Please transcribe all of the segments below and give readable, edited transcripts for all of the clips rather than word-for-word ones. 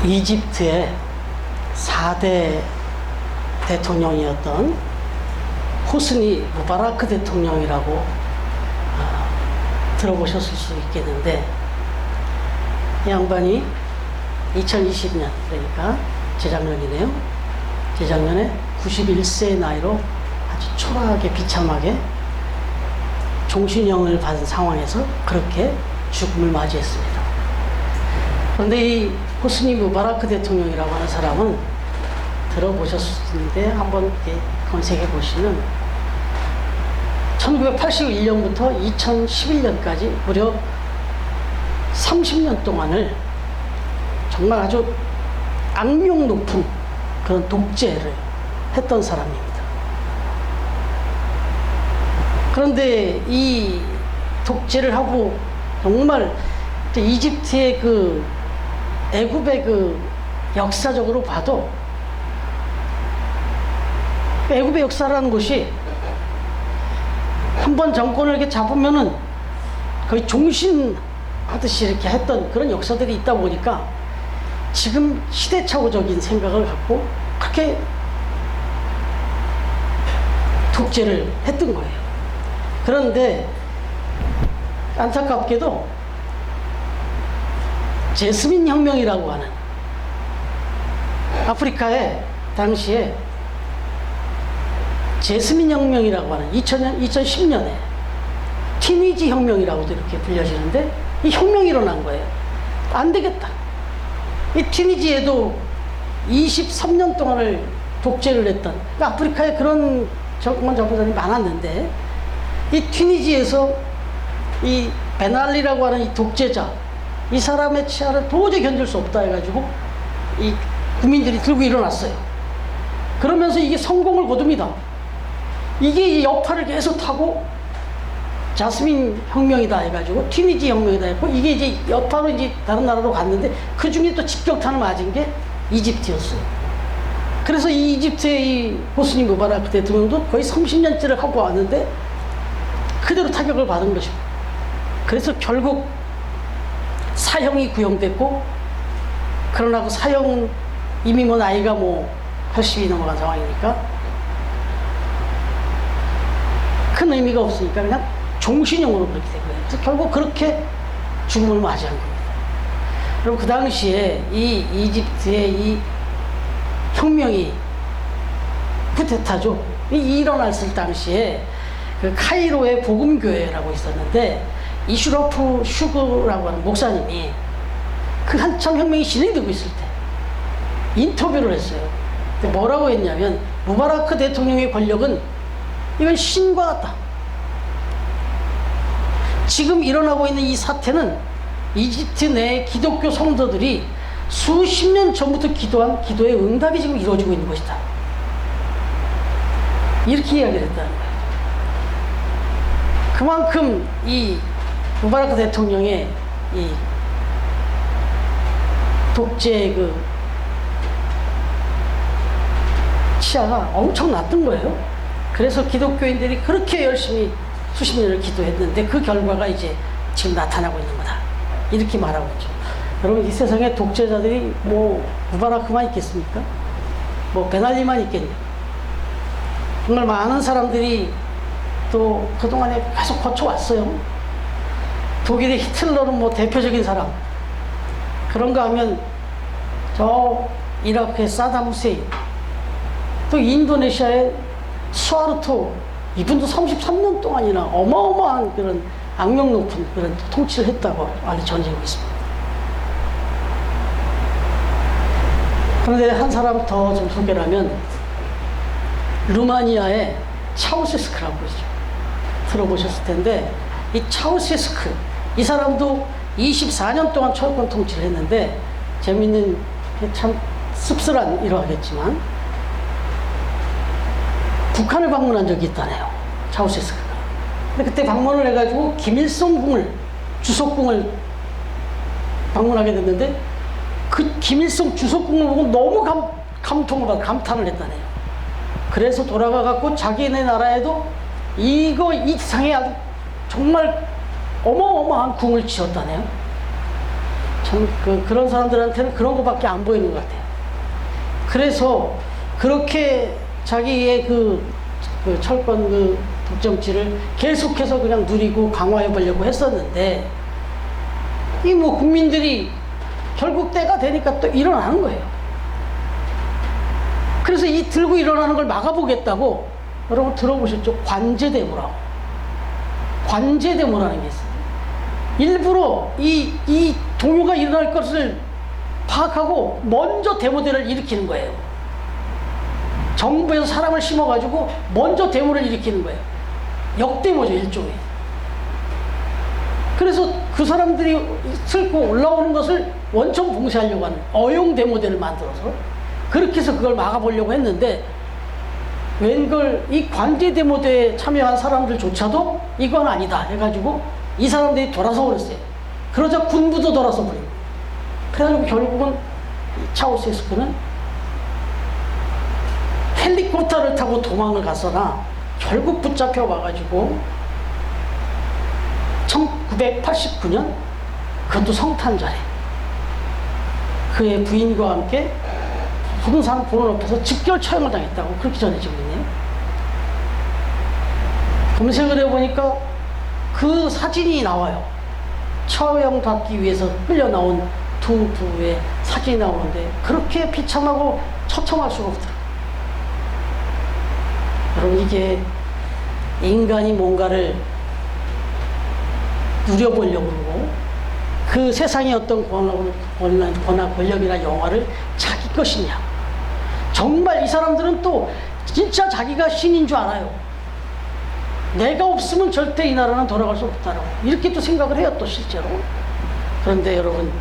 이집트의 4대 대통령이었던 호스니 무바라크 대통령이라고 들어보셨을 수 있겠는데, 이 양반이 2020년, 그러니까 재작년이네요. 재작년에 91세의 나이로 아주 초라하게 비참하게 종신형을 받은 상황에서 그렇게 죽음을 맞이했습니다. 그런데 이 호스니 무바라크 대통령이라고 하는 사람은 들어보셨을 텐데 한번 검색해 보시면 1981년부터 2011년까지 무려 30년 동안을 정말 아주 악명 높은 그런 독재를 했던 사람입니다. 그런데 이 독재를 하고 정말 이집트의 그 애굽의 그 역사적으로 봐도 애굽의 역사라는 것이 한번 정권을 이렇게 잡으면은 거의 종신하듯이 이렇게 했던 그런 역사들이 있다 보니까 지금 시대착오적인 생각을 갖고 그렇게 독재를 했던 거예요. 그런데 안타깝게도 제스민 혁명이라고 하는 아프리카에 당시에 제스민 혁명이라고 하는 2010년에 티니지 혁명이라고도 이렇게 불려지는데, 이 혁명이 일어난 거예요. 안 되겠다. 이 티니지에도 23년 동안을 독재를 했던, 그러니까 아프리카에 그런 정권자들이 많았는데, 이 튀니지에서 이 베날리라고 하는 이 독재자, 이 사람의 치하를 도저히 견딜 수 없다 해가지고 이 국민들이 들고 일어났어요. 그러면서 이게 성공을 거둡니다. 이게 이 여파를 계속 타고 자스민 혁명이다 해가지고 튀니지 혁명이다 했고, 이게 이제 여파로 이제 다른 나라로 갔는데 그 중에 또 직격탄을 맞은 게 이집트였어요. 그래서 이 이집트의 이 호스니 무바라크 대통령도 거의 30년째를 하고 왔는데 그대로 타격을 받은 것입니다. 그래서 결국 사형이 구형됐고, 그러나 그 사형 이미 뭐 나이가 뭐 80이 넘어간 상황이니까 큰 의미가 없으니까 그냥 종신형으로 그렇게 된 거예요. 그래서 결국 그렇게 죽음을 맞이한 겁니다. 그럼 그 당시에 이 이집트의 이 혁명이 쿠데타죠. 일어났을 당시에 그 카이로의 복음교회라고 있었는데, 이슈러프 슈그라고 하는 목사님이 그 한참 혁명이 진행되고 있을 때 인터뷰를 했어요. 근데 뭐라고 했냐면, 무바라크 대통령의 권력은 이건 신과 같다. 지금 일어나고 있는 이 사태는 이집트 내 기독교 성도들이 수십 년 전부터 기도한 기도의 응답이 지금 이루어지고 있는 것이다. 이렇게 이야기를 했다는 거예요. 그만큼 이 무바라크 대통령의 이 독재의 그 치하가 엄청났던 거예요. 그래서 기독교인들이 그렇게 열심히 수십 년을 기도했는데 그 결과가 이제 지금 나타나고 있는 거다. 이렇게 말하고 있죠. 여러분, 이 세상에 독재자들이 뭐 무바라크만 있겠습니까? 뭐 베날리만 있겠냐? 정말 많은 사람들이 또 그동안에 계속 거쳐왔어요. 독일의 히틀러는 뭐 대표적인 사람. 그런가 하면 저 이라크의 사담 후세인, 또 인도네시아의 수하르토, 이분도 33년 동안이나 어마어마한 그런 악명 높은 그런 통치를 했다고 알려져 있습니다. 그런데 한 사람 더 좀 소개를 하면, 루마니아의 차우세스크라고 있죠. 들어보셨을 텐데, 이 차우세스크, 이 사람도 24년 동안 철권 통치를 했는데, 재밌는, 참 씁쓸한 일화겠지만 북한을 방문한 적이 있다네요, 차우세스크가. 근데 그때 방문을 해가지고 김일성 주석궁을 방문하게 됐는데, 그 김일성 주석궁을 보고 너무 감통을 받고 감탄을 했다네요. 그래서 돌아가갖고 자기네 나라에도 이거 이상의 아주 정말 어마어마한 궁을 지었다네요. 참 그런 사람들한테는 그런 것밖에 안 보이는 것 같아요. 그래서 그렇게 자기의 그 철권 그 득점치를 계속해서 그냥 누리고 강화해 보려고 했었는데, 이 뭐 국민들이 결국 때가 되니까 또 일어나는 거예요. 그래서 이 들고 일어나는 걸 막아보겠다고, 여러분 들어보셨죠? 관제대모라고. 관제대모라는 게 있어요. 일부러 이 동요가 일어날 것을 파악하고 먼저 데모대를 일으키는 거예요. 정부에서 사람을 심어가지고 먼저 데모를 일으키는 거예요. 역데모죠, 일종의. 그래서 그 사람들이 슬고 올라오는 것을 원천 봉쇄하려고 하는 어용 데모대를 만들어서 그렇게 해서 그걸 막아보려고 했는데, 웬걸 이 관제 데모대에 참여한 사람들조차도 이건 아니다 해가지고 이 사람들이 돌아서 버렸어요. 그러자 군부도 돌아서 버리고, 그래가지고 결국은 차우세스크는 헬리콥터를 타고 도망을 갔으나 결국 붙잡혀 와가지고 1989년 그것도 성탄절에 그의 부인과 함께 부동산 보는 앞에서 직결 처형을 당했다고 그렇게 전해지고 있네요. 검색을 해보니까 그 사진이 나와요. 처형받기 위해서 흘려나온 두 부부의 사진이 나오는데 그렇게 비참하고 처참할 수가 없더라고요. 여러분, 이게 인간이 뭔가를 누려보려고 그러고 그 세상의 어떤 권력이나 영화를 자기 것이냐. 정말 이 사람들은 또 진짜 자기가 신인 줄 알아요. 내가 없으면 절대 이 나라는 돌아갈 수 없다라고 이렇게 또 생각을 해요, 또 실제로. 그런데 여러분,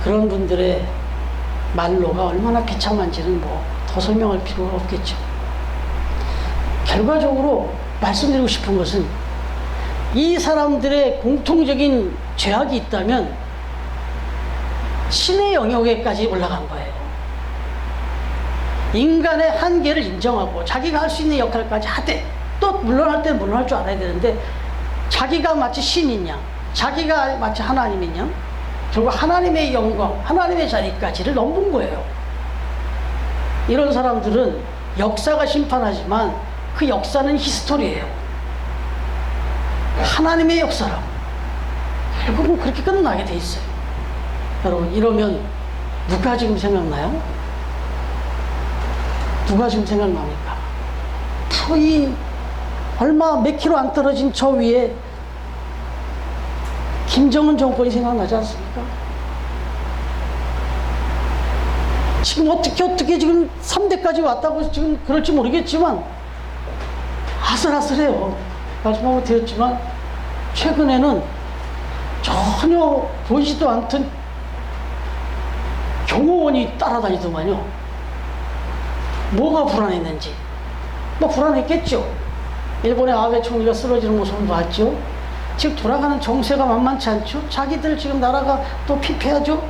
그런 분들의 말로가 얼마나 비참한지는 뭐 더 설명할 필요가 없겠죠. 결과적으로 말씀드리고 싶은 것은, 이 사람들의 공통적인 죄악이 있다면 신의 영역에까지 올라간 거예요. 인간의 한계를 인정하고 자기가 할 수 있는 역할까지 하되, 또 물러날 때는 물러날 줄 알아야 되는데, 자기가 마치 신인 양, 자기가 마치 하나님인 양, 결국 하나님의 영광, 하나님의 자리까지를 넘은 거예요. 이런 사람들은 역사가 심판하지만 그 역사는 히스토리예요. 하나님의 역사라고. 결국은 그렇게 끝나게 돼 있어요. 여러분, 이러면 누가 지금 생각나요? 누가 지금 생각납니까? 바로 이 얼마 몇 킬로 안 떨어진 저 위에 김정은 정권이 생각나지 않습니까? 지금 어떻게 지금 3대까지 왔다고 지금 그럴지 모르겠지만 아슬아슬해요. 말씀하고 드렸지만 최근에는 전혀 보이지도 않던 경호원이 따라다니더만요. 뭐가 불안했는지. 뭐 불안했겠죠. 일본의 아베 총리가 쓰러지는 모습을 봤죠. 지금 돌아가는 정세가 만만치 않죠. 자기들 지금 나라가 또 피폐하죠.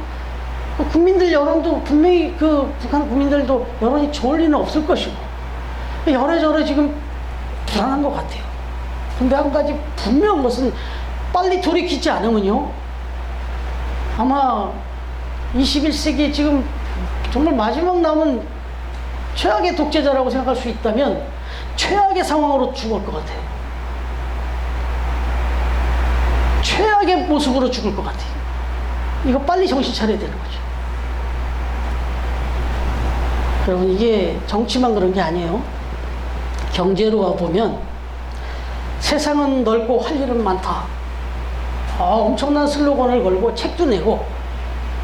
국민들 여론도 분명히 그 북한 국민들도 여론이 좋을 리는 없을 것이고, 여래저래 지금 불안한 것 같아요. 근데 한 가지 분명한 것은, 빨리 돌이키지 않으면요, 아마 21세기 지금 정말 마지막 남은 최악의 독재자라고 생각할 수 있다면 최악의 상황으로 죽을 것 같아요. 최악의 모습으로 죽을 것 같아요. 이거 빨리 정신 차려야 되는 거죠. 여러분, 이게 정치만 그런 게 아니에요. 경제로 와보면 세상은 넓고 할 일은 많다. 엄청난 슬로건을 걸고 책도 내고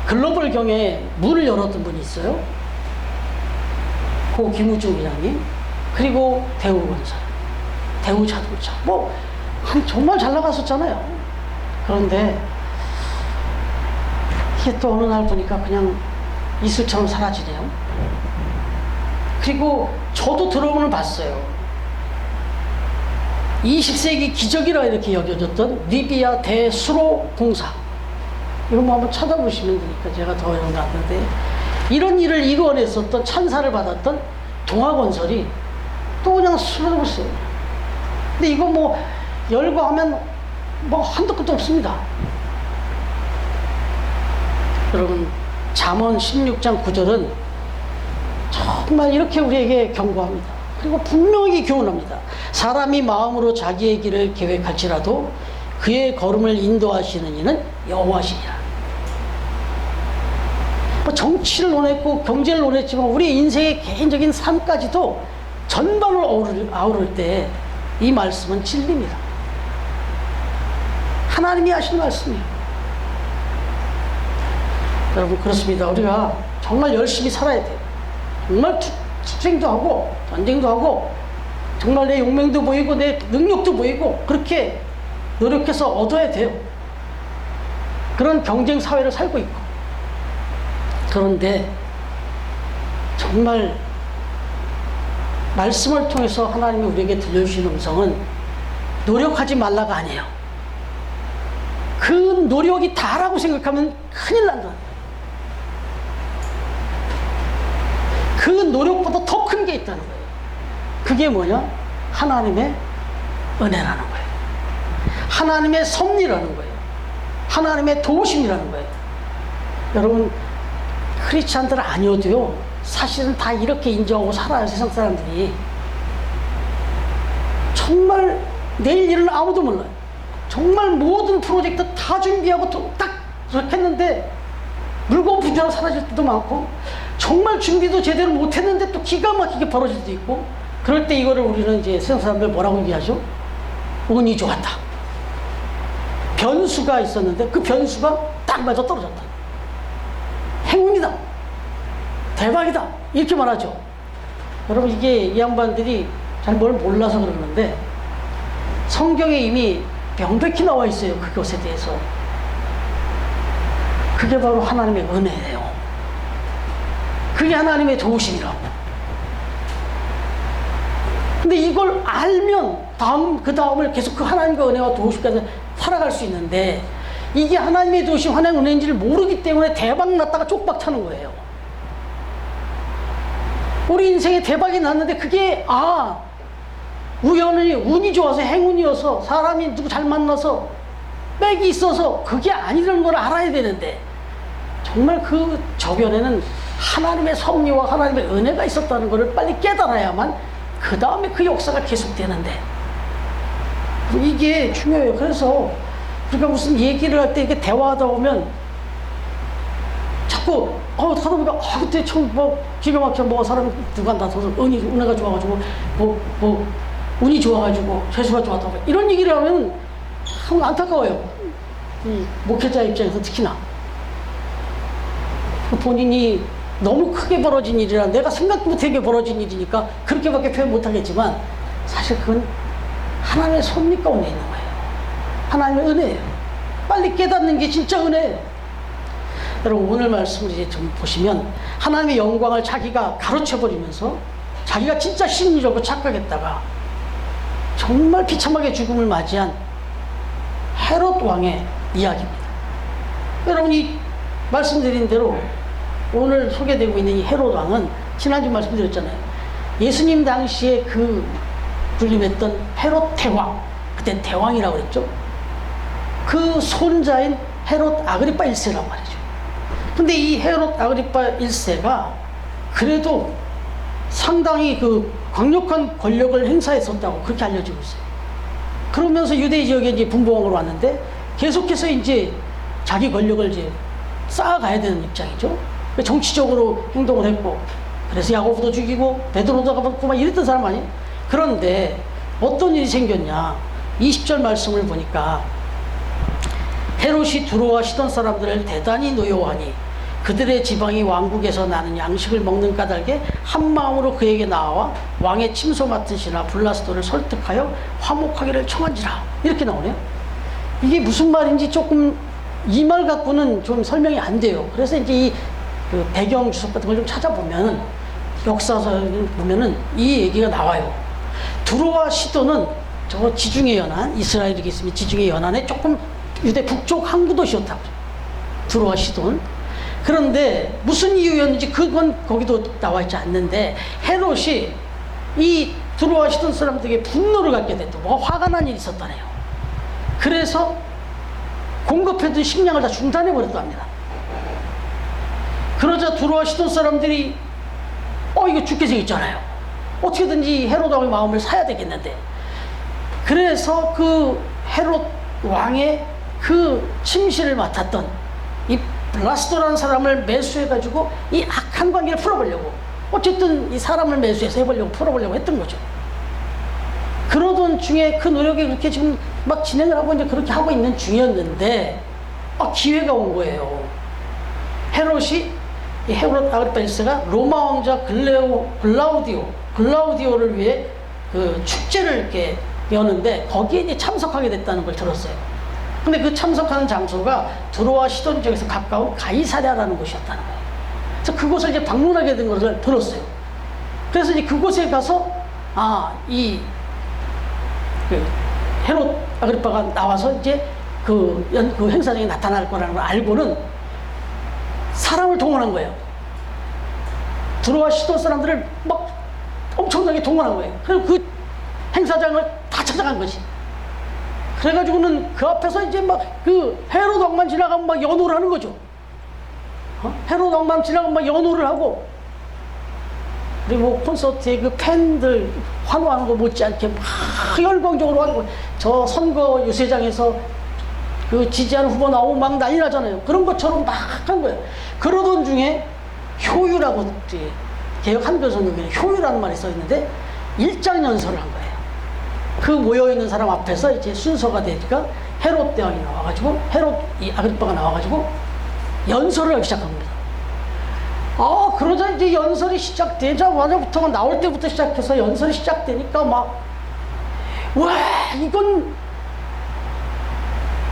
글로벌 경에 문을 열었던 분이 있어요. 고 김우중 회장님, 그리고 대우건설, 대우자동차, 뭐 정말 잘 나갔었잖아요. 그런데 이게 또 어느 날 보니까 그냥 이슬처럼 사라지네요. 그리고 저도 드론을 봤어요. 20세기 기적이라 이렇게 여겨졌던 리비아 대수로 공사. 이거 뭐 한번 찾아보시면 되니까 제가 더 연락하는데, 이런 일을 이루어냈었던, 찬사를 받았던 동아건설이 또 그냥 쓰러졌어요. 근데 이거 뭐 열거 하면 뭐 한도 끝도 없습니다. 여러분, 잠언 16장 9절은 정말 이렇게 우리에게 경고합니다. 그리고 분명히 교훈합니다. 사람이 마음으로 자기의 길을 계획할지라도 그의 걸음을 인도하시는 이는 여호와시니라. 뭐 정치를 논했고 경제를 논했지만 우리 인생의 개인적인 삶까지도 전반을 아우를 때 이 말씀은 진리입니다. 하나님이 하신 말씀이에요. 여러분, 그렇습니다. 우리가 정말 열심히 살아야 돼요. 정말 투쟁도 하고 전쟁도 하고 정말 내 용맹도 보이고 내 능력도 보이고 그렇게 노력해서 얻어야 돼요. 그런 경쟁 사회를 살고 있고. 그런데 정말 말씀을 통해서 하나님이 우리에게 들려주시는 음성은 노력하지 말라가 아니에요. 그 노력이 다라고 생각하면 큰일 난다. 그 노력보다 더 큰 게 있다는 거예요. 그게 뭐냐? 하나님의 은혜라는 거예요. 하나님의 섭리라는 거예요. 하나님의 도우심이라는 거예요. 여러분, 크리스찬들 아니어도요, 사실은 다 이렇게 인정하고 살아요. 세상 사람들이. 정말 내일 일은 아무도 몰라요. 정말 모든 프로젝트 다 준비하고 딱 그렇게 했는데 물건 부자로 사라질 때도 많고, 정말 준비도 제대로 못했는데 또 기가 막히게 벌어질 때도 있고. 그럴 때 이거를 우리는 이제 세상 사람들 뭐라고 얘기하죠? 운이 좋았다. 변수가 있었는데 그 변수가 딱 맞아 떨어졌다. 행운이다. 대박이다. 이렇게 말하죠. 여러분, 이게 이 양반들이 잘 뭘 몰라서 그러는데 성경에 이미 명백히 나와 있어요. 그것에 대해서. 그게 바로 하나님의 은혜예요. 그게 하나님의 도우심이라고. 근데 이걸 알면 그 다음을 계속 그 하나님의 은혜와 도우심까지 살아갈 수 있는데, 이게 하나님의 도우심, 하나님의 은혜인지를 모르기 때문에 대박 났다가 쪽박 타는 거예요. 우리 인생에 대박이 났는데 그게 우연히 운이 좋아서 행운이어서 사람이 누구 잘 만나서 빽이 있어서 그게 아니라는 걸 알아야 되는데, 정말 그 저변에는 하나님의 섭리와 하나님의 은혜가 있었다는 것을 빨리 깨달아야만 그 다음에 그 역사가 계속되는데, 이게 중요해요. 그래서 우리가 무슨 얘기를 할 때 이렇게 대화하다 보면 자꾸 하다 보니까 그때 처음 기가 막혀 사람이 누가 나서서 은혜가 좋아가지고 운이 좋아가지고 재수가 좋았다고 이런 얘기를 하면 참 안타까워요. 이 목회자 입장에서 특히나 본인이 너무 크게 벌어진 일이라 내가 생각도 못하게 벌어진 일이니까 그렇게밖에 표현 못하겠지만, 사실 그건 하나님의 섭리 가운데 있는 거예요. 하나님의 은혜예요. 빨리 깨닫는 게 진짜 은혜예요. 여러분, 오늘 말씀을 이제 좀 보시면 하나님의 영광을 자기가 가로채버리면서 자기가 진짜 신이라고 착각했다가 정말 비참하게 죽음을 맞이한 헤롯 왕의 이야기입니다. 여러분이 말씀드린 대로 오늘 소개되고 있는 이 헤롯 왕은 지난주 말씀드렸잖아요. 예수님 당시에 그 군림했던 헤롯 대왕, 그때 대왕이라고 그랬죠. 그 손자인 헤롯 아그리파 1세란 말이죠. 근데 이 헤롯 아그리파 1세가 그래도 상당히 그 강력한 권력을 행사했었다고 그렇게 알려지고 있어요. 그러면서 유대 지역에 이제 분봉으로 왔는데 계속해서 이제 자기 권력을 이제 쌓아가야 되는 입장이죠. 정치적으로 행동을 했고, 그래서 야고보도 죽이고 베드로도 잡았고 막 이랬던 사람 아니에요. 그런데 어떤 일이 생겼냐? 20절 말씀을 보니까 헤롯이 두로와 시돈 사람들을 대단히 노여워하니 그들의 지방이 왕국에서 나는 양식을 먹는 까닭에 한 마음으로 그에게 나와 왕의 침소 맡은 신하 블라스도를 설득하여 화목하기를 청한지라. 이렇게 나오네요. 이게 무슨 말인지 조금 이 말 갖고는 좀 설명이 안 돼요. 그래서 이제 그 배경 주석 같은 걸 좀 찾아보면, 역사서를 보면은 이 얘기가 나와요. 두로와 시돈은 저 지중해 연안, 이스라엘이 있으면 지중해 연안에 조금 유대 북쪽 항구 도시였다고. 두로와 시돈. 그런데 무슨 이유였는지 그건 거기도 나와 있지 않는데, 헤롯이 이 두로와 시돈 사람들에게 분노를 갖게 됐다. 뭐가 화가 난 일이 있었다네요. 그래서 공급해둔 식량을 다 중단해 버렸다 합니다. 그러자 두로와 시돈 사람들이 이거 죽게 생겼잖아요. 어떻게든지 헤롯 왕의 마음을 사야 되겠는데, 그래서 그 헤롯 왕의 그 침실을 맡았던 이 블라스도라는 사람을 매수해가지고 이 악한 관계를 풀어보려고, 어쨌든 이 사람을 매수해서 풀어보려고 했던 거죠. 그러던 중에 그 노력이 그렇게 지금 막 진행을 하고 이제 그렇게 하고 있는 중이었는데, 기회가 온 거예요. 헤롯이, 이 헤롯 아그리파 1세가 로마 왕자 글라우디오를 위해 그 축제를 이렇게 여는데 거기에 이제 참석하게 됐다는 걸 들었어요. 근데 그 참석하는 장소가 두로와 시돈 지역에서 가까운 가이사랴라는 곳이었다는 거예요. 그래서 그곳을 이제 방문하게 된 것을 들었어요. 그래서 이제 그곳에 가서 헤롯 아그리파가 나와서 이제 그 행사장에 나타날 거라는 걸 알고는 사람을 동원한 거예요. 두로와 시돈 사람들을 막 엄청나게 동원한 거예요. 그래서 그 행사장을 다 찾아간 거지. 그래가지고는 그 앞에서 이제 막 그 헤롯 왕만 지나가면 막 연호를 하는 거죠. 헤롯 왕만 지나가면 막 연호를 하고, 그리고 콘서트에 그 팬들 환호하는 거 못지않게 막 열광적으로 하는 거예요. 저 선거 유세장에서 그 지지하는 후보 나오고 막 난리 나잖아요. 그런 것처럼 막 한 거예요. 그러던 중에 효유라고, 개혁 한글 성경에는 효유라는 말이 써 있는데 일장연설을 한 거예요. 그 모여있는 사람 앞에서 이제 순서가 되니까 헤롯 대왕이 나와가지고, 헤롯 이 아그리파가 나와가지고 연설을 하기 시작한 겁니다. 그러자 이제 연설이 시작되자마자부터, 나올 때부터 시작해서 연설이 시작되니까 와, 이건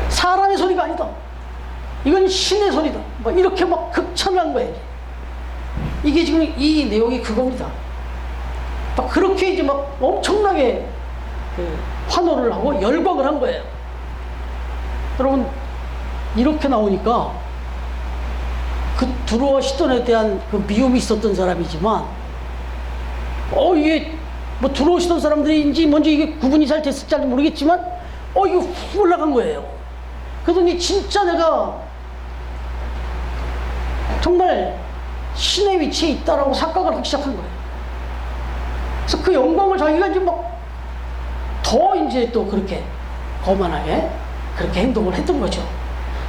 사람의 소리가 아니다. 이건 신의 소리다. 이렇게 막 극찬한 거예요. 이게 지금 이 내용이 그겁니다. 그렇게 이제 막 엄청나게 환호를 하고 열광을 한 거예요. 여러분, 이렇게 나오니까 그 두로와 시돈에 대한 그 미움이 있었던 사람이지만, 이게 뭐 두로와 시돈 사람들인지 뭔지 이게 구분이 잘 됐을지 모르겠지만, 이거 훅 올라간 거예요. 그러더니 진짜 내가 정말 신의 위치에 있다라고 착각을 하기 시작한 거예요. 그래서 그 영광을 자기가 이제 더 이제 또 그렇게 거만하게 그렇게 행동을 했던 거죠.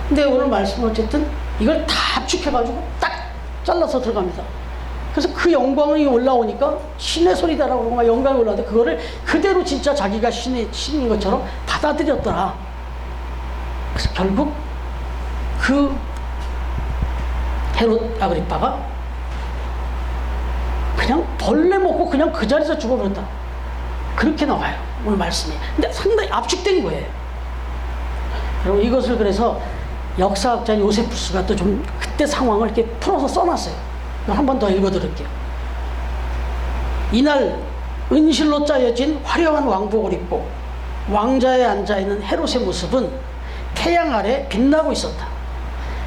근데 오늘 말씀은 어쨌든 이걸 다 압축해가지고 딱 잘라서 들어갑니다. 그래서 그 영광이 올라오니까 신의 소리다라고 막 영광이 올라오는데, 그거를 그대로 진짜 자기가 신인 것처럼 받아들였더라. 그래서 결국 그 헤롯 아그리파가 그냥 벌레 먹고 그냥 그 자리에서 죽어버렸다. 그렇게 나와요, 오늘 말씀이. 근데 상당히 압축된 거예요. 여러분, 이것을 그래서 역사학자 요세푸스가 또 좀 그때 상황을 이렇게 풀어서 써놨어요. 한 번 더 읽어드릴게요. 이날 은실로 짜여진 화려한 왕복을 입고 왕자에 앉아있는 헤롯의 모습은 태양 아래 빛나고 있었다.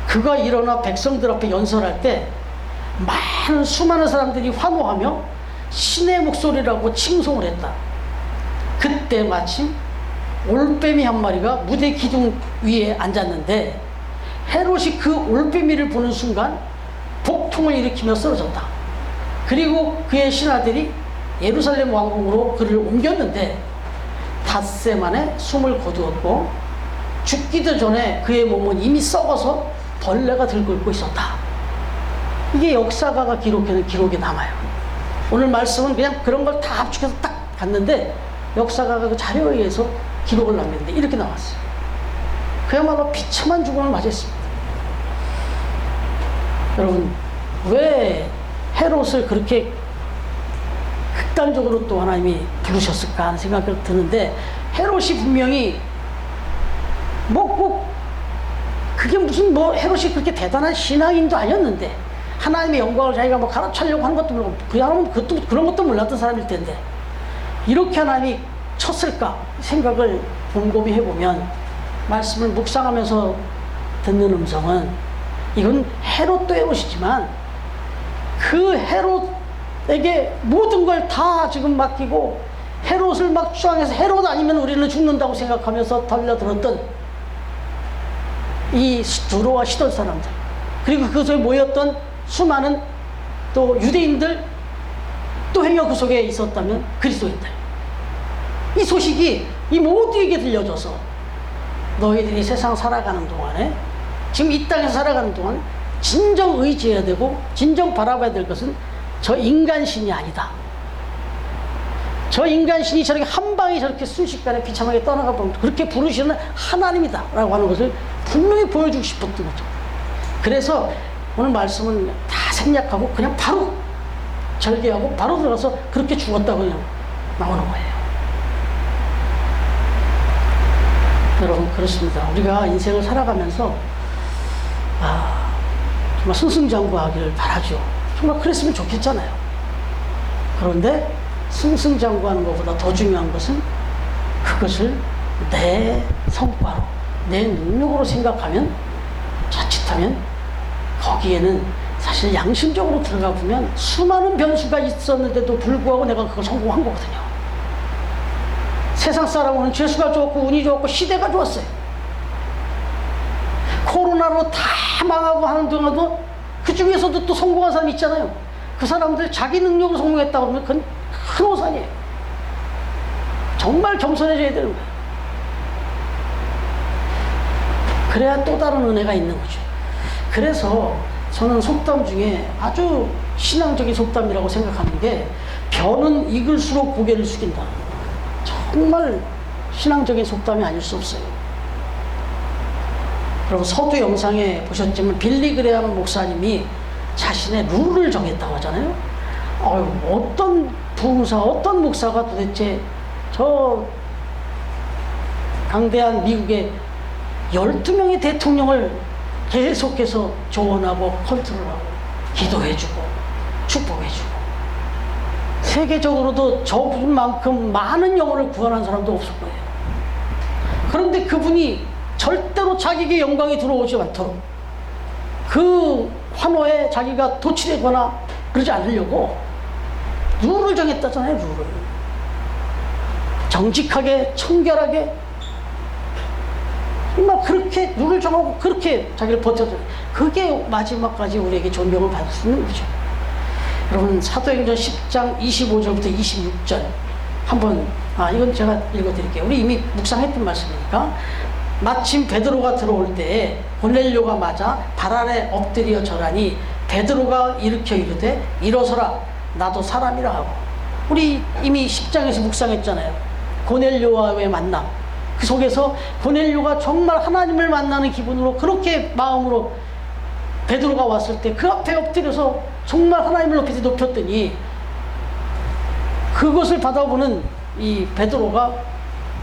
그가 일어나 백성들 앞에 연설할 때 수많은 사람들이 환호하며 신의 목소리라고 칭송을 했다. 그때 마침 올빼미 한 마리가 무대 기둥 위에 앉았는데, 헤롯이 그 올빼미를 보는 순간 복통을 일으키며 쓰러졌다. 그리고 그의 신하들이 예루살렘 왕궁으로 그를 옮겼는데 닷새 만에 숨을 거두었고, 죽기도 전에 그의 몸은 이미 썩어서 벌레가 들끓고 있었다. 이게 역사가가 기록하는 기록에 남아요. 오늘 말씀은 그냥 그런 걸 다 압축해서 딱 갔는데, 역사가가 그 자료에 의해서 기록을 남겼는데 이렇게 나왔어요. 그야말로 비참한 죽음을 맞았습니다. 여러분, 왜 헤롯을 그렇게 극단적으로 또 하나님이 부르셨을까 하는 생각이 드는데, 헤롯이 분명히 그게 무슨 헤롯이 그렇게 대단한 신앙인도 아니었는데, 하나님의 영광을 자기가 가르치려고 하는 것도 모르고, 그 사람은 그런 것도 몰랐던 사람일 텐데, 이렇게 하나님이 쳤을까 생각을 곰곰이 해보면, 말씀을 묵상하면서 듣는 음성은, 이건 헤롯도 헤롯이지만 그 헤롯에게 모든 걸 다 지금 맡기고 헤롯을 막 추앙해서 헤롯 아니면 우리는 죽는다고 생각하면서 달려들었던 이 두로와 시돈 사람들, 그리고 그곳에 모였던 수많은 또 유대인들 또 행여 그 속에 있었다면 그리스도인들. 이 소식이 이 모두에게 들려줘서 너희들이 세상 살아가는 동안에 지금 이 땅에서 살아가는 동안 진정 의지해야 되고 진정 바라봐야 될 것은 저 인간신이 아니다. 저 인간신이 저렇게 한 방에 저렇게 순식간에 비참하게 떠나가 보면 그렇게 부르시는 하나님이다 라고 하는 것을 분명히 보여주고 싶었던 거죠. 그래서 오늘 말씀은 다 생략하고 그냥 바로 절개하고 바로 들어가서 그렇게 죽었다고 그냥 나오는 거예요. 여러분, 그렇습니다. 우리가 인생을 살아가면서 정말 승승장구하기를 바라죠. 정말 그랬으면 좋겠잖아요. 그런데 승승장구하는 것보다 더 중요한 것은 그것을 내 성과로, 내 능력으로 생각하면, 자칫하면 거기에는 사실 양심적으로 들어가 보면 수많은 변수가 있었는데도 불구하고 내가 그걸 성공한 거거든요. 세상 사람은 재수가 좋았고 운이 좋았고 시대가 좋았어요. 코로나로 다 망하고 하는 동안도 그 중에서도 또 성공한 사람이 있잖아요. 그 사람들 자기 능력으로 성공했다 그러면 그건 큰 오산이에요. 정말 겸손해져야 되는 거예요. 그래야 또 다른 은혜가 있는 거죠. 그래서 저는 속담 중에 아주 신앙적인 속담이라고 생각하는 게 벼는 익을수록 고개를 숙인다. 정말 신앙적인 속담이 아닐 수 없어요. 여러분, 서두 영상에 보셨지만 빌리 그레함 목사님이 자신의 룰을 정했다고 하잖아요. 어떤 부흥사, 어떤 목사가 도대체 저 강대한 미국의 12명의 대통령을 계속해서 조언하고 컨트롤하고 기도해주고 축복해주고 세계적으로도 저분만큼 많은 영혼을 구원한 사람도 없을 거예요. 그런데 그분이 절대로 자기에게 영광이 들어오지 않도록 그 환호에 자기가 도취되거나 그러지 않으려고 룰을 정했다잖아요. 룰을 정직하게 청결하게 정말 그렇게 룰을 정하고 그렇게 자기를 버텨줘요. 그게 마지막까지 우리에게 존경을 받을 수 있는 거죠. 여러분, 사도행전 10장 25절부터 26절 한번 이건 제가 읽어드릴게요. 우리 이미 묵상했던 말씀이니까. 마침 베드로가 들어올 때에 고넬료가 맞아 발 아래 엎드려 절하니 베드로가 일으켜 이르되 일어서라 나도 사람이라 하고. 우리 이미 10장에서 묵상했잖아요. 고넬료와의 만남, 그 속에서 고넬료가 정말 하나님을 만나는 기분으로 그렇게 마음으로 베드로가 왔을 때 그 앞에 엎드려서 정말 하나님을 높였더니 그것을 받아보는 이 베드로가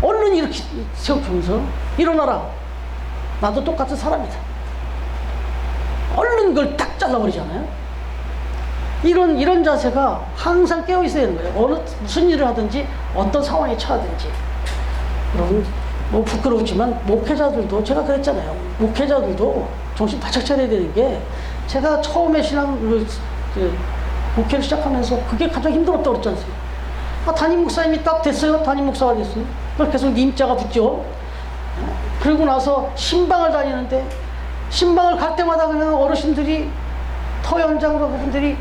얼른 이렇게 세우면서 일어나라 나도 똑같은 사람이다. 얼른 그걸 딱 잘라버리잖아요. 이런 자세가 항상 깨어 있어야 되는 거예요. 무슨 일을 하든지 어떤 상황에 처하든지. 여러분, 뭐 부끄러우지만 목회자들도 제가 그랬잖아요. 목회자들도 정신 바짝 차려야 되는 게, 제가 처음에 목회를 시작하면서 그게 가장 힘들었다고 그랬지 않습니까? 담임 목사님이 딱 됐어요. 담임 목사가 됐어요. 그걸 계속 님자가 붙죠. 그리고 나서 신방을 다니는데, 신방을 갈 때마다 그냥 어르신들이, 터연장과 그분들이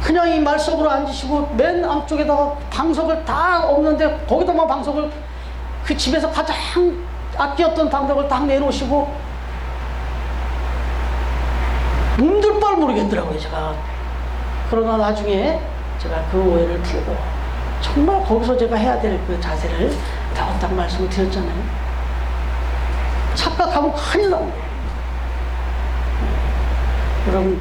그냥 이 말석으로 앉으시고 맨 앞쪽에다가 방석을 다 없는데 거기다만 방석을, 그 집에서 가장 아끼었던 방석을 딱 내놓으시고 몸둘 바를 모르겠더라고요, 제가. 그러나 나중에 제가 그 오해를 풀고 정말 거기서 제가 해야 될 그 자세를 배웠다고 말씀을 드렸잖아요. 착각하면 큰일 납니다. 여러분,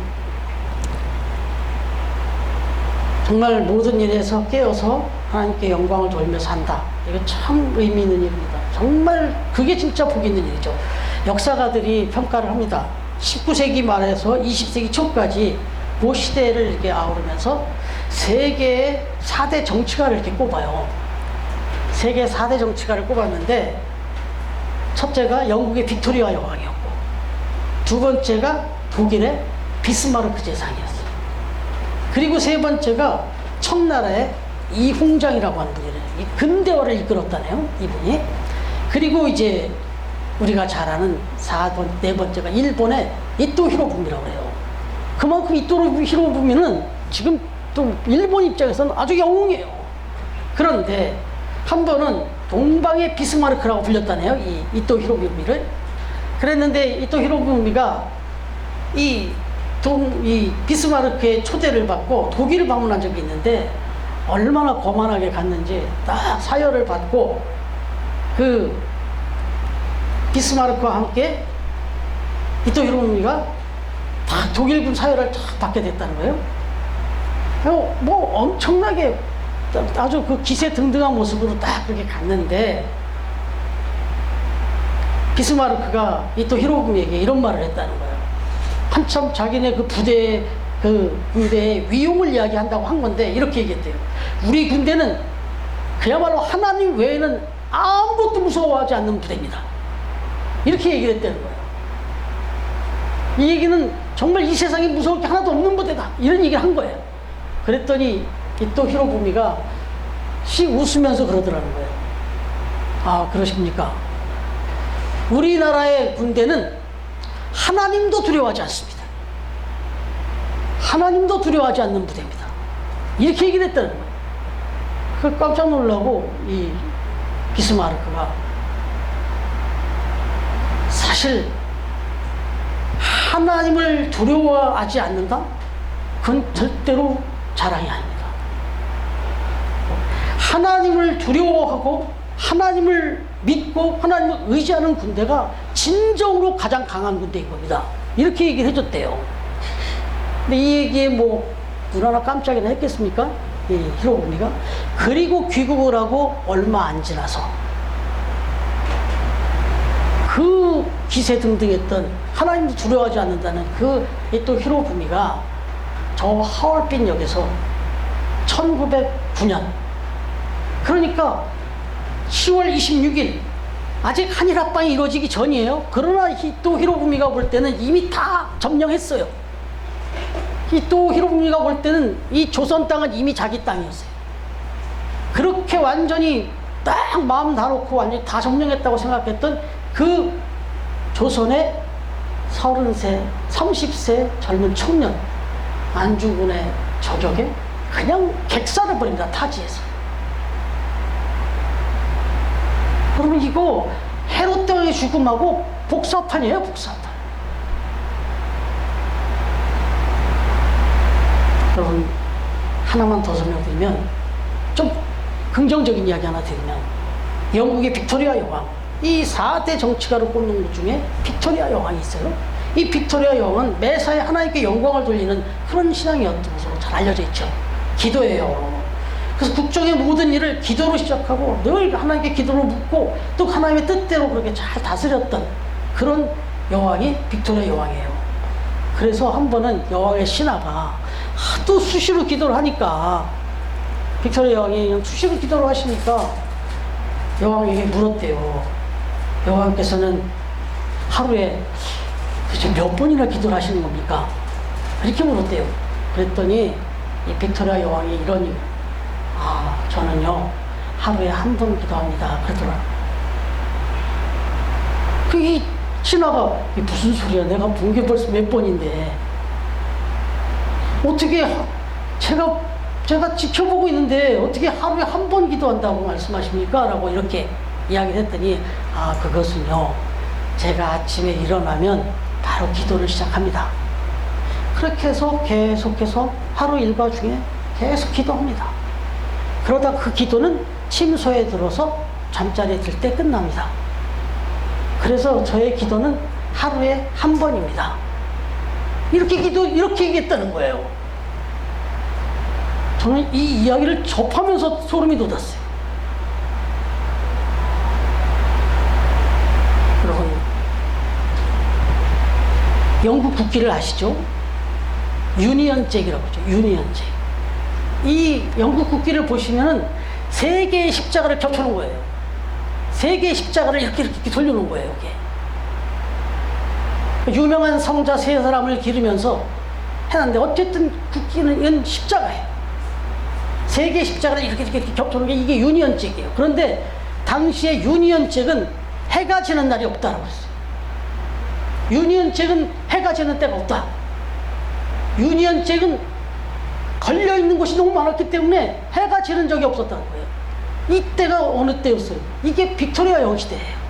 정말 모든 일에서 깨어서 하나님께 영광을 돌며 산다. 이거 참 의미 있는 일입니다. 정말 그게 진짜 복 있는 일이죠. 역사가들이 평가를 합니다. 19세기 말에서 20세기 초까지 그 시대를 이렇게 아우르면서 세계의 4대 정치가를 이렇게 꼽아요. 세계 4대 정치가를 꼽았는데, 첫째가 영국의 빅토리아 여왕이었고, 두 번째가 독일의 비스마르크 제상이었어요. 그리고 세 번째가 청나라의 이홍장이라고 하는 분이래요. 이 근대화를 이끌었다네요, 이분이. 그리고 이제 우리가 잘 아는 네 번째가 일본의 이토 히로부미라고 그래요. 그만큼 이토 히로부미는 지금 또 일본 입장에서는 아주 영웅이에요. 그런데 한 번은 동방의 비스마르크라고 불렸다네요. 이 이토 히로부미를. 그랬는데 이토 히로부미가 이 비스마르크의 초대를 받고 독일을 방문한 적이 있는데 얼마나 거만하게 갔는지 딱 사열을 받고 그 비스마르크와 함께 이토 히로부미가 다 독일군 사열을 딱 받게 됐다는 거예요. 뭐 엄청나게 아주 그 기세등등한 모습으로 딱 그렇게 갔는데 비스마르크가 이토 히로부미에게 이런 말을 했다는 거예요. 한참 자기네 그 군대의 위용을 이야기한다고 한 건데 이렇게 얘기했대요. 우리 군대는 그야말로 하나님 외에는 아무것도 무서워하지 않는 부대입니다. 이렇게 얘기를 했다는 거예요. 이 얘기는 정말 이 세상에 무서울 게 하나도 없는 부대다. 이런 얘기를 한 거예요. 그랬더니 이토 히로부미가 씩 웃으면서 그러더라는 거예요. 아, 그러십니까? 우리나라의 군대는 하나님도 두려워하지 않습니다. 하나님도 두려워하지 않는 부대입니다. 이렇게 얘기를 했다는 거예요. 그 깜짝 놀라고 이 비스마르크가 사실 하나님을 두려워하지 않는다? 그건 절대로 자랑이 아닙니다. 하나님을 두려워하고 하나님을 믿고 하나님을 의지하는 군대가 진정으로 가장 강한 군대인 겁니다. 이렇게 얘기를 해줬대요. 근데 이 얘기에 뭐 누나나 깜짝이나 했겠습니까? 이 히로부미가. 그리고 귀국을 하고 얼마 안 지나서 그 기세등등했던 하나님도 두려워하지 않는다는 그 또 히로부미가 저 하얼빈역에서 1909년 그러니까 10월 26일 아직 한일 합방이 이루어지기 전이에요. 그러나 또 히로부미가 볼 때는 이미 다 점령했어요. 또 히로부미가 볼 때는 이 조선 땅은 이미 자기 땅이었어요. 그렇게 완전히 딱 마음 다 놓고 완전히 다 점령했다고 생각했던 그 조선의 30세, 30세 젊은 청년 안중근의 저격에 그냥 객사를 벌입니다. 타지에서. 그러면 이거 헤롯 대왕의 죽음하고 복사판이에요. 복사판. 여러분 하나만 더 설명드리면 좀 긍정적인 이야기 하나 드리면 영국의 빅토리아 여왕 이 4대 정치가를 꼽는 것 중에 빅토리아 여왕이 있어요. 이 빅토리아 여왕은 매사에 하나님께 영광을 돌리는 그런 신앙이었던 것으로 잘 알려져 있죠. 기도예요. 그래서 국정의 모든 일을 기도로 시작하고 늘 하나님께 기도로 묻고 또 하나님의 뜻대로 그렇게 잘 다스렸던 그런 여왕이 빅토리아 여왕이에요. 그래서 한 번은 여왕의 신하가 하도 수시로 기도를 하니까 빅토리아 여왕이 그냥 수시로 기도를 하시니까 여왕에게 물었대요. 여왕께서는 하루에 도대체 몇 번이나 기도를 하시는 겁니까? 이렇게 물었대요. 그랬더니 이 빅토리아 여왕이 이러니 저는요 하루에 한 번 기도합니다. 그러더라. 이 신하가 무슨 소리야? 내가 본 게 벌써 몇 번인데 어떻게 제가 지켜보고 있는데 어떻게 하루에 한 번 기도한다고 말씀하십니까? 라고 이렇게 이야기를 했더니 그것은요 제가 아침에 일어나면 바로 기도를 시작합니다. 그렇게 해서 계속해서 하루 일과 중에 계속 기도합니다. 그러다 그 기도는 침소에 들어서 잠자리에 들 때 끝납니다. 그래서 저의 기도는 하루에 한 번입니다. 이렇게 얘기했다는 거예요. 저는 이 이야기를 접하면서 소름이 돋았어요. 여러분, 영국 국기를 아시죠? 유니언잭이라고 하죠. 유니언잭. 이 영국 국기를 보시면은 세 개의 십자가를 겹쳐놓은 거예요. 세 개의 십자가를 이렇게 돌려놓은 거예요. 이게. 유명한 성자 세 사람을 기르면서 해놨는데 어쨌든 국기는 십자가예요. 세 개의 십자가를 이렇게 겹쳐놓은 게 이게 유니언잭이에요. 그런데 당시에 유니언잭은 해가 지는 날이 없다라고 했어요. 유니언잭은 해가 지는 때가 없다. 유니언잭은 걸려있는 곳이 너무 많았기 때문에 해가 지는 적이 없었다는 거예요. 이때가 어느 때였어요? 이게 빅토리아 영시대예요.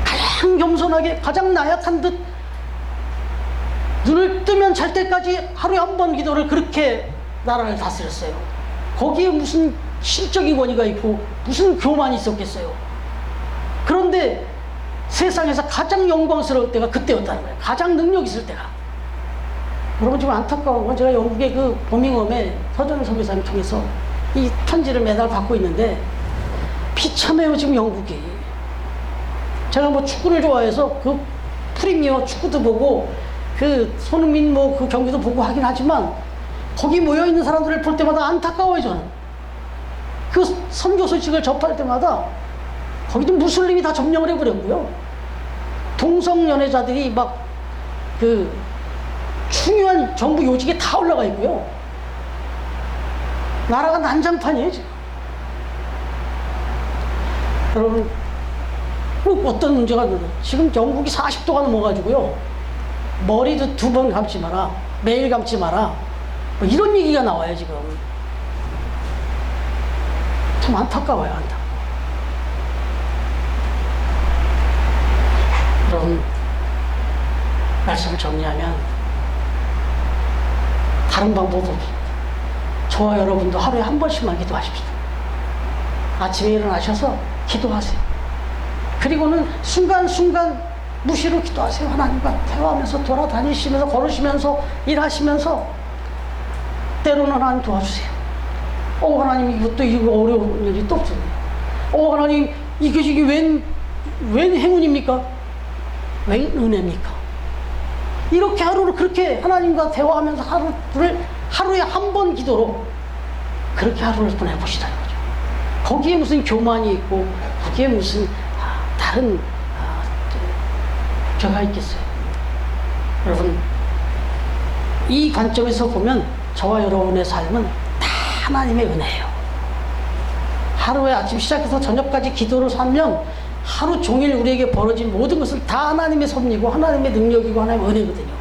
가장 겸손하게, 가장 나약한 듯 눈을 뜨면 잘 때까지 하루에 한 번 기도를 그렇게 나라를 다스렸어요. 거기에 무슨 신적인 권위가 있고 무슨 교만이 있었겠어요. 그런데 세상에서 가장 영광스러울 때가 그때였다는 거예요. 가장 능력 있을 때가. 여러분, 지금 안타까운 건 제가 영국의 그 버밍엄에 서정일 선교사님 통해서 이 편지를 매달 받고 있는데 비참해요, 지금 영국이. 제가 뭐 축구를 좋아해서 그 프리미어 축구도 보고 그 손흥민 뭐 그 경기도 보고 하긴 하지만 거기 모여있는 사람들을 볼 때마다 안타까워요, 저는. 그 선교 소식을 접할 때마다 거기도 무슬림이 다 점령을 해버렸고요. 동성연애자들이 막 그 중요한 정부 요직에 다 올라가 있고요. 나라가 난장판이에요, 지금. 여러분, 꼭 어떤 문제가 있는데, 지금 영국이 40도가 넘어가지고요. 머리도 2번 감지 마라. 매일 감지 마라. 뭐 이런 얘기가 나와요, 지금. 좀 안타까워요, 안타까워. 여러분, 말씀을 정리하면 다른 방법 없습니다. 저와 여러분도 하루에 한 번씩만 기도하십시오. 아침에 일어나셔서 기도하세요. 그리고는 순간순간 무시로 기도하세요. 하나님과 대화하면서 돌아다니시면서 걸으시면서 일하시면서 때로는 하나님 도와주세요. 하나님, 이것도 이거 어려운 일이 또 없잖아요. 하나님, 이게 웬 행운입니까? 웬 은혜입니까? 이렇게 하루를 그렇게 하나님과 대화하면서 하루에 한 번 기도로 그렇게 하루를 보내보시라는 거죠. 거기에 무슨 교만이 있고 거기에 무슨 다른 죄가 있겠어요. 여러분, 이 관점에서 보면 저와 여러분의 삶은 다 하나님의 은혜예요. 하루에 아침 시작해서 저녁까지 기도를 살면 하루 종일 우리에게 벌어진 모든 것은 다 하나님의 섭리고 하나님의 능력이고 하나님의 은혜거든요.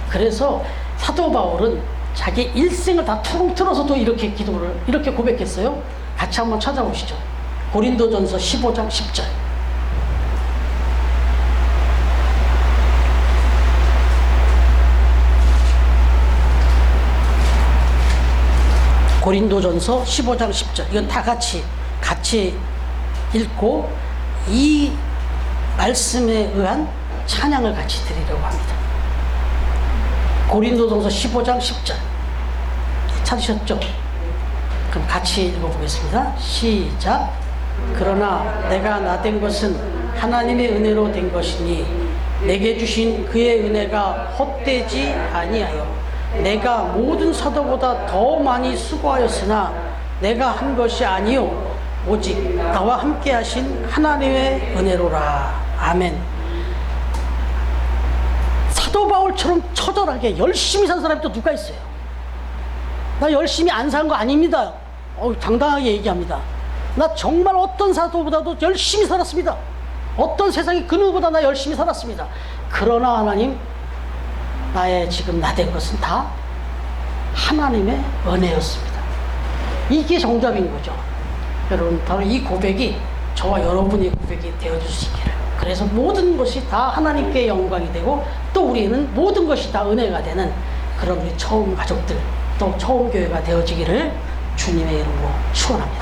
그래서 사도 바울은 자기 일생을 다 통틀어서도 이렇게 기도를 이렇게 고백했어요. 같이 한번 찾아보시죠. 고린도전서 15장 10절. 고린도전서 15장 10절. 이건 다 같이 읽고 이 말씀에 의한 찬양을 같이 드리려고 합니다. 고린도전서 15장 10절. 찾으셨죠? 그럼 같이 읽어보겠습니다. 시작. 그러나 내가 나된 것은 하나님의 은혜로 된 것이니 내게 주신 그의 은혜가 헛되지 아니하여 내가 모든 사도보다 더 많이 수고하였으나 내가 한 것이 아니요 오직 나와 함께 하신 하나님의 은혜로라. 아멘. 사도 바울처럼 처절하게 열심히 산 사람이 또 누가 있어요? 나 열심히 안 산 거 아닙니다. 당당하게 얘기합니다. 나 정말 어떤 사도보다도 열심히 살았습니다. 어떤 세상의 그 누구보다 나 열심히 살았습니다. 그러나 하나님, 나의 지금 나된 것은 다 하나님의 은혜였습니다. 이게 정답인 거죠. 여러분, 바로 이 고백이 저와 여러분의 고백이 되어주시기를. 그래서 모든 것이 다 하나님께 영광이 되고 또 우리는 모든 것이 다 은혜가 되는 그런 우리 처음 가족들 또 처음 교회가 되어지기를 주님의 이름으로 축원합니다.